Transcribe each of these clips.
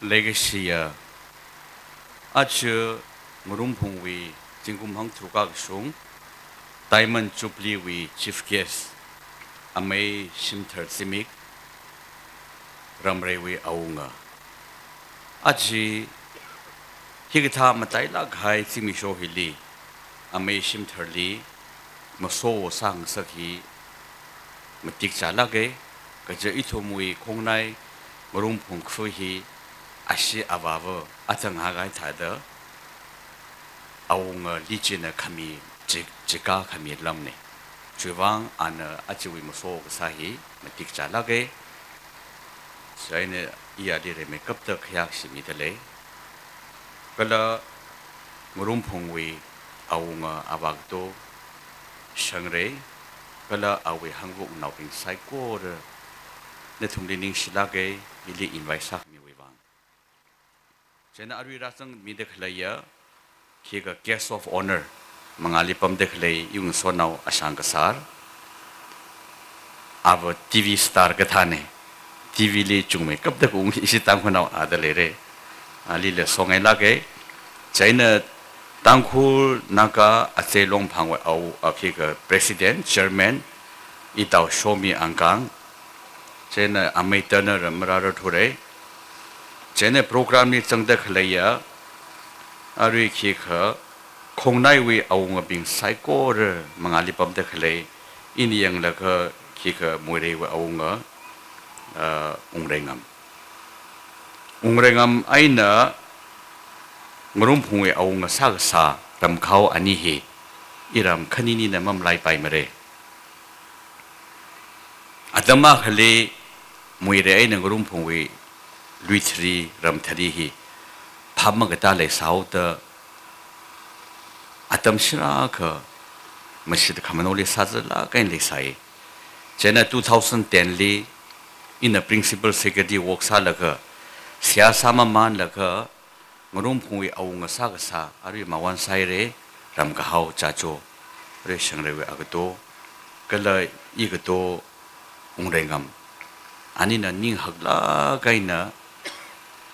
legacy achu murum phungwi jingkum hang thuka sung diamond jubilee wi chief guest amei simthar simik ramrewi aunga aji higitha matai la ghai simi sho hili amei simtharli maso sang sakhi matik chala ge kaje ithomui khongnai murum phung khu hi ashi awawa atang hagai thada aunga lijina khami jika khami lamne chuwang ana achiwi maso sahi matik chala ge saine iya dire makeup ta khyak simi dale kala murum phungwi aunga abagto shangre kala awi hangbu nauping saiko re ne thumli ning silage ili invite sak mi wewang jena arwi rasang mi dekhlaya khiga guest of honor mangali pam dekhlai yung sonau asangkasar ava tv star gathane tv le chungme kap dak ung isi tang khonau adale re ali le songai lage china tangkhul naka achelong phangwa au akhiga president chairman itau shomi angkang chena amaitana ramara thore chena program ni changda khlaya ari khikha khongnai wi aunga bing saiko re mangali pamda khlai inyang laka khikha moire wa aunga ungrengam aina ngurum phungwe aunga sagsa ramkhau ani hi iram khanini na mamlai pai mare adama khale moire aina ngurum phungwe luithri ramthari hi phamaga ta le sauta atam shira kha mashid khamanoli sajala kain le sai chena 2010 li in the principal secretary worksa laka siyasa man laka ngurum phungwi aunga sagasa ari mawan saire ramga hau chacho re shangrewe agto kala igto ungrengam anina ning hagla kaina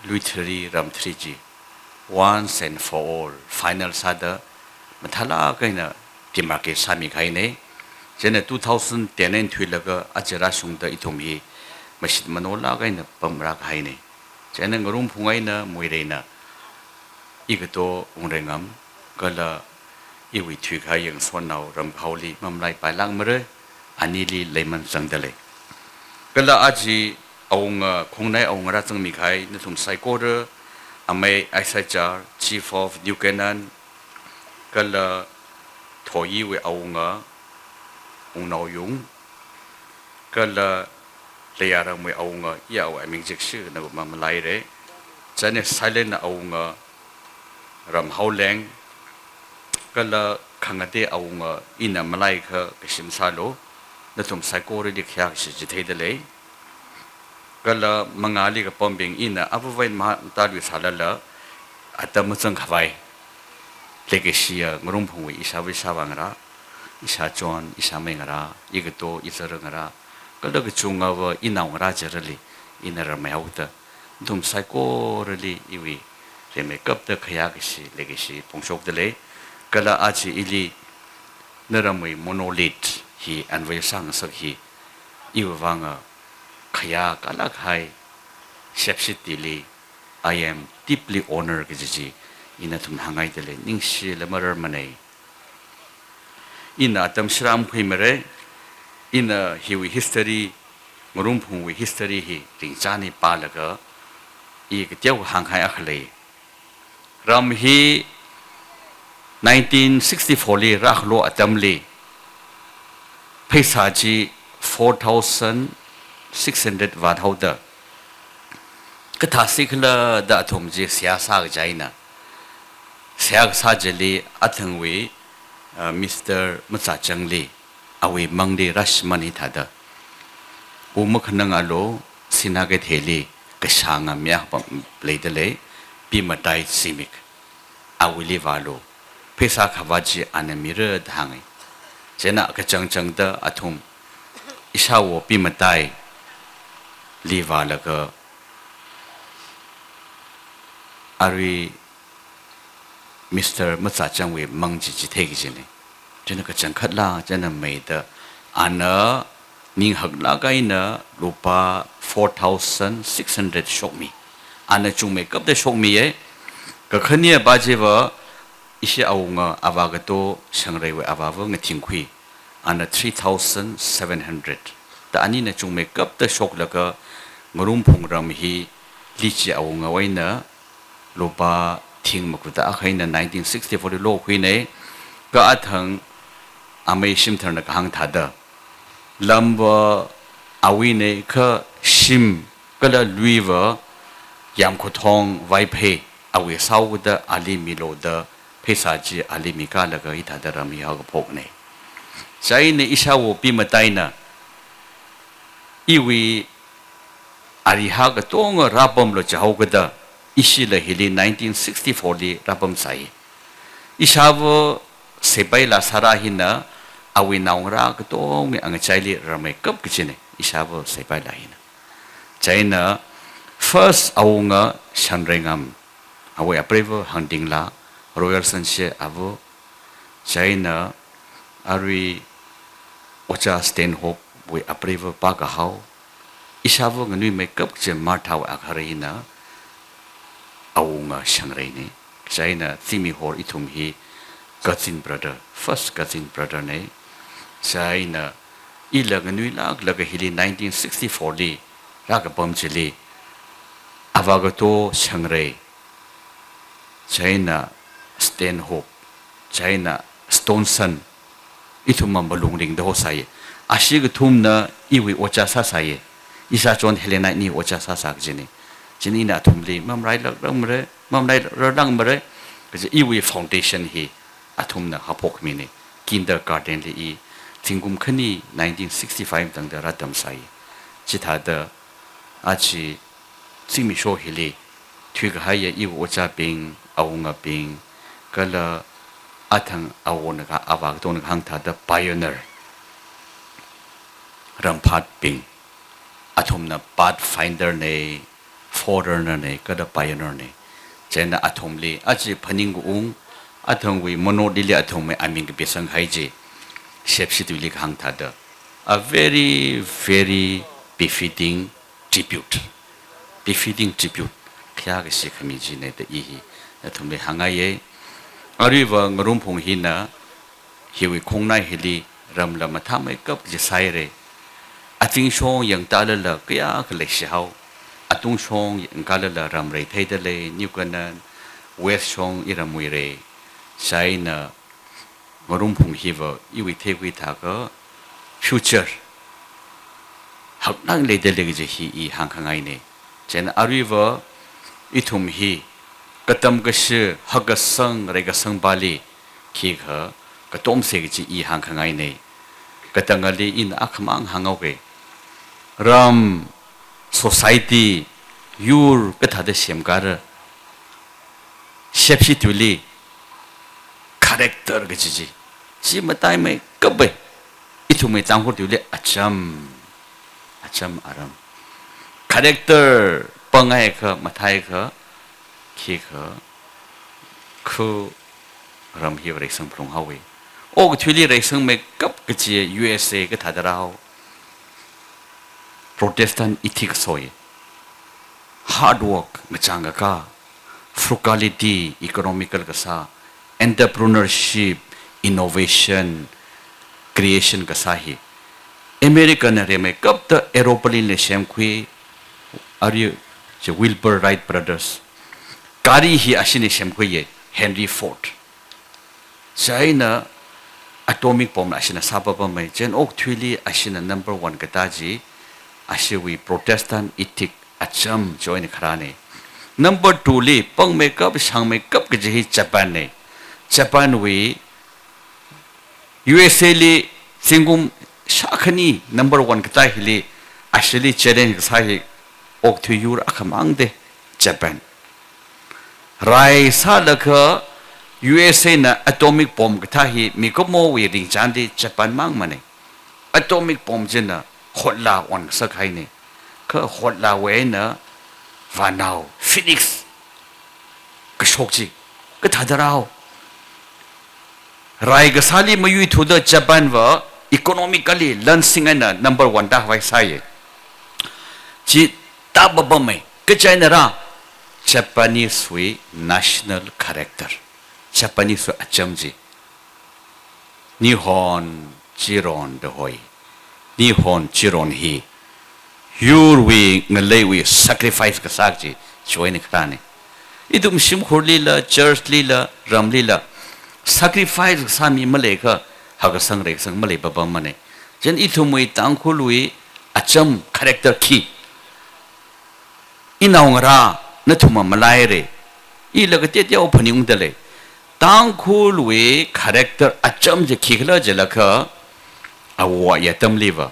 luithri ramthriji once and for all final sada mathala kaina timake sami khaine jena 2010 thwilaga achara sungda ithomi mashid manola kaina pamra khaine jena ngurum phungaina moireina igto ungrengam kala iwi thwi khayeng sonau ramkhauli mamlai pailang mare anili leiman changdale kala aji aunga khongnai aungra changmi khai nathum saikor amai ISHR chief of new canon kala thoyi we aunga unau yung kala layarang we aunga yaw aming jekshi na mamlai re chane silent aunga ram hauleng kala khangate aunga ina malai kha kishim salo nathum saikor ri khyak shi jithedale kala mangali ka pombing ina abuwain ma talu salala atamachang khawai legacia ngurum phungwi isawi sawangra isa chon isa mengara igto isarangara kala ka chungawa inawngra jarali inara mayauta dum saiko rali iwi reme kapta khaya kishi legacy pongsok dele kala achi ili naramui monolith hi anway sang sakhi iwanga khaya kala khai sepsitili I am deeply honored giji ina thum hangai dele ningshi lamarar manai ina tam shram phimare ina hiwi history ngurum phungwi history hi ringchani palaga I ktew hanghai akhle ram hi 1964 li rakhlo atamli paisaji 4600 watt hauda katha sikhla da thum ji siyasa jaina siyasa jeli athangwi Mr. Macha Changli awi mangdi rashmani thada umakhnang alo sinage theli kashanga mya leidale pimatai simik awili walo pesa khawaji anamira dhangai jena kachangchang da athum isawo pimatai liwalaga อารีมิสเตอร์มัสจังเวมังจิจิเทกิจิเนเจนก็จังคัดลาเจนไม่เดอันเนนิ่งหักลาไกเนรูปา4,600 ชกมีอันนั้นจุงไม่กับได้ชกมีก็ขณีบาจีว่าอิชเอางอาวากโตช่างเรวอาวาวงทิ้งคุยอันนั้น3,700แต่อันนี้นะจุงไม่กับได้ชกแล้วก็งรุมพงรำฮีลิจิเอางไว้เนรูปาทิ้งมากุตาใครนะ1964โลกคุยเนก็อาทังอเมริชิมเทอร์นักหังทัดลำว่าอาวินเนก็ชิมก็ละลุยว่ายามขุดทองไว้เพอาวิสาวดอาลีมิโลดเพศาจีอาลีมิกาแล้วก็อิทัดรามีฮากพกเนใจในอิชาวปีมาไตนะอีวีอาริฮากตัวงรับบ่มโลจะฮากดอิชิเลฮิลี1964ลีรับบ่มใส่อิชาวเสบายลาสาราหินะอาวินาวรักตัวงอังใจลีรามีกับกิจเนอิชาวเสบายลาหินะใจนะ first เอางฉันเรงเอาไว้อัปเรวหังดิงลา royal sunshine เอาใจนะอารีโอชาสเตนฮอปไว้อัปเรวปากเขาอิชาวงนุยไม่กับจะมาท้าวอักฮารีนะเอางฉันเรนี่ใจนะที่มีฮอร์อิทุมฮี cousin brother first cousin brother เนี่ยใจนะอีหลังนุยลักหลังฮิลี1964ลีรักบ่มจิลีอาวากโตช่างเรใช่น่ะสเตนโฮปใช่น่ะสโตนสันอีทุมมันบลุงริงเดโฮไซอาชีกทุมน่ะอีวิโอจาซาไซอีสาจวนเฮเลนัยนี่โอจาซาสักจินีจินีน่ะทุมลีมัมไรลังมะเรมัมไรลังมะเรก็จะอีวิฟาวเดชั่นฮีอาทุมน่ะฮับพกมินีคินเดอร์การ์เดนลีทิงกุมขณี1965ตั้งแต่รัฐดำไซจิตาเดอาชีสิ่งมีโชว์เฮลีทุกหายอีวัวจ่าปิงเอางาปิงก็ละอาทังเอาวนกอาวากตัวนึกหังทัดพายเนอร์รำพัดปิงอาทุมนะพัดไฟเดอร์เน่ฟอร์เดอร์เน่ก็ละพายเนอร์เน่เจนอาทุมลีอาจีพันิงกุงอาทังวิมโนดิลีอาทุมไม่อามิงกับเบสังไฮจีเชฟชิตุลิกหังทัด a very very befitting tributeขยากสิขมิจีในแต่อีแต่ทุกเรื่องหางไงอารีว่างรุ่มพงหินะหิวคงないเฮลีรำละมาทำให้กับจะใส่เลยอาทิงชงยังตาละละก็ยากเลยเช้าอาตุงชงยังกาละละรำเลยไทยทะเลนิวกันนั้นเวสชงอีรำมวยเลยใช่นะงรุ่มพงหิวอีวิเทวิทาก็ฟิวเจอร์หักนั่งเลยเดลิกจะฮีอีหางข้างไงเนี่ยเช่นอารีว่าอีทุมฮีกระทำก็ชื่อฮักสังเรกสังบาลีขี้เขากระต้มเสกจีอีหางข้างไงเนี่ยกระตังกะลีอินอักมังหางเอาไปรำ society ยูร์กระทัดเสียมการ์เชฟชิตุลี character ก็จีจีมาตายไม่กับไปอีทุมไม่จังหัวตุลีอาจัมอารมณ์ character ปังไงเขามาไทยเขาขี้เขาคือรำฮิวเรซังพลงฮาวิโอ้ทุลีเรซังไม่กับกจี USA ก็ทัดเรา Protestant ethics สวย hard work มาจังกะ frugality economical ก็ซา entrepreneurship innovation creation ก็ซาฮีอเมริกันเรื่องไม่กับแต่เอโรปลินเลเชมคุยอารีจะวิลเบอร์ไรท์บราเดอร์สการีฮีอาชินเลเชมคุยเฮนรี่ฟอร์ดใช่นะอะโตมิกบอมอาชินซาบะบะไม่เจนโอกทุลีอาชินnumber one ก็ตาจีอาชิวีโปรเตสแตนต์อิทิกอาจัมจอยในคราเน่ number two ลีปังไม่กับช่างไม่กับก็จะฮีญี่ปุ่นเน่ญี่ปุ่นวี USA ลีสิงคุมชักนี่ number one ก็ตาฮิลีอาชิลีเจเรนก็ใช่ออกทุยูร์อักมังเดญี่ปุ่นไรซาลก็ USA นะอะโตมิกบอมก็ตาฮิมีก็โมวิริงจันดีญี่ปุ่นมังมันเองอะโตมิกบอมเจนะขดลาวันสักใครเนี่ยก็ขดลาเวนะวานาวฟินิกส์ ก็โชคจีก็ทัดเรารายก็สาลีมาอยู่ทุเดญี่ปุ่นว่า economically ลันสิงห์น่ะ number one ได้ไว้ใส่จีตาบบไม่ก็ใจน่ะระ Japanese way national character Japanese way จำจีนิฮอนจิรอนเดหอยนิฮอนจิรอนฮียูร์วีเงเลยวี sacrifice ก็สักจีช่วยในครานี้อีดุมชิมขุลีละ church ลีละรำลีละ sacrifice สามีมาเลยก็หากสังเร็จสังมาเลยบบมันเนี่ยฉะนั้นอีทุมวยตังคุลุยอาจำ character key อีนาวงรานั่นทุมมาลายเรอีละก็เตี้ยๆพนิงเดเลยตังคุลุย character อาจำจะขี้ละจะละก็อาวะยะตัมลีวะ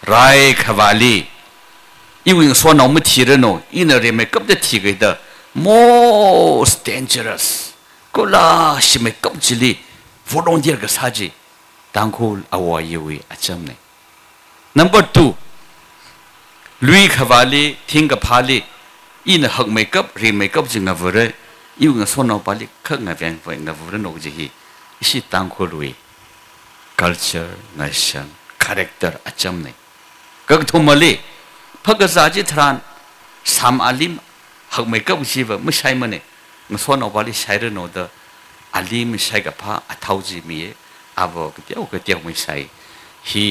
ไรขวาลีอีวิ่งส่วนน้องไม่ทีเรโนอีน่าเรียนไม่กับเด็กที่กันเด most dangerous ก็ล่ะชิไม่กับจิลี volunteer ก็สัจจีตังคูลอาวายุยอาจำเนี่ย number two ลุยขวาลีทิ้งกับพาลีอีน่าหักไม่กับเรียนไม่กับจึงเอาไว้อีวิ่งส่วนน้องพาลีข้างในแฟนไว้เอาไว้นกจีฮีอีสิตังคูลุย culture nation character อาจำเนี่ยก็ทุ่มมาลีพักษาจิตรานสามอาลิมหากไม่กับชีวะไม่ใช่มันเนี่ยมันส่วนเอาไปใช้เรื่องโน้ตอาลิมใช้กับพระอัฐาวจีมีอาบอกเดียวไม่ใช่ฮี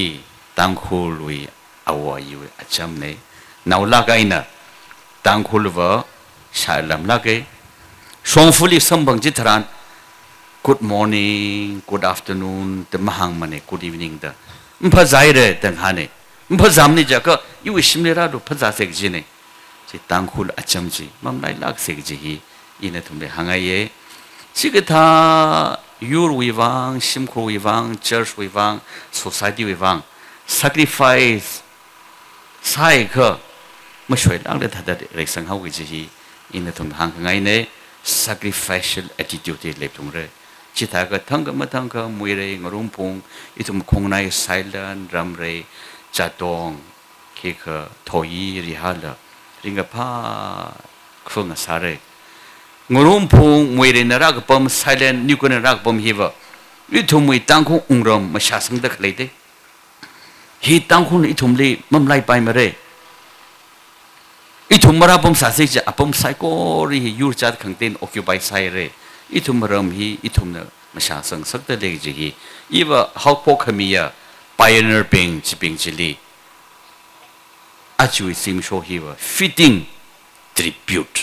ตังคูลุยอาวายุอาจำเนี่ยน่าลักไอ้น่ะตังคูลวะใช้ลำลักไอ้ส่งฟุลีสมบังจิตราน good morning good afternoon แต่มาหังมันเนี่ย good evening เด้อมันพอใจเลยแต่งหาเนี่ยมันพอจำนี่จ้ะก็อยู่ชิมเลราดูพอใจเสกจีเนี่ยที่ตังคูลอาจำจีมันได้ลักเสกจีฮีอินทุ่มเลยหางไอ้สิ่งที่ท่ายูร์วิวังชิมครูวิวัง church วิวัง society วิวัง sacrifice ใช่ก็ไม่ช่วยลักเลยท่าเด็กเล็กสังหาวิจีฮีอินทุ่มหางไงเนี่ย sacrificial attitude เล็บทุ่มเลยจิตหาก็ทั้งก็มาทั้งก็มวยเรงรุ่งพงอิทุมคงใน silent รำเรจัดตองคือก็ถอยริฮาลริงกับผ้าเครื่องสาระงรุ่งพงมวยเรงรักปม silent นิวกันรักปมฮิวอิทุมมวยตั้งคงอุรมมาชาสังเดกเลยเด้ฮีตั้งคงอิทุมลีมั่มไล่ไปมาเรอิทุมมาราปมสาสิจะปมไซโครียูร์จัดขังเต็น occupy ไซเรอีทุ่มเริ่มฮีอีทุ่มเนี่ยมาชาสังสักแต่เล็กจีฮีอีว่าฮอกพกขมียา pioneer เป็นจีเป็นจีลีอาจุยซิมโชฮีว่า fitting tribute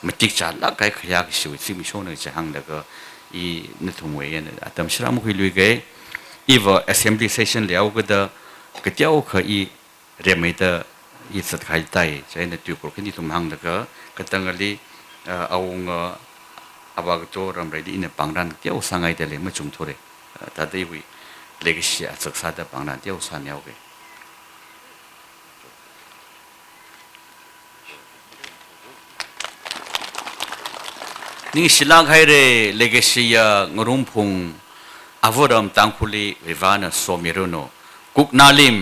มาติดจานละไก่ขยะชิวซิมโชเนี่ยจะหังแล้วก็อีนึกถึงเว้ยเนี่ยแต่ตอนเช้ามุขลุยเกยอีว่า assembly session แล้วก็เดก็เจ้าเคยอีเรียนไม่ได้อีสัตย์ขายใจใช่ในตัวคนที่ทุ่มหังแล้วก็ตั้งกันลีเอาอาบากโจรำไรดีเนี่ยบางร้านเที่ยวสังไงแต่เลยไม่จุ่มทั่วเลยแต่ได้วิเล็กเสียศึกษาแต่บางร้านเที่ยวสันยาวเลยนี่สิลักให้เลยเล็กเสียงรุ่งพงอาวรมตังคุลีวิวานสมิรุโนกุกนาลิม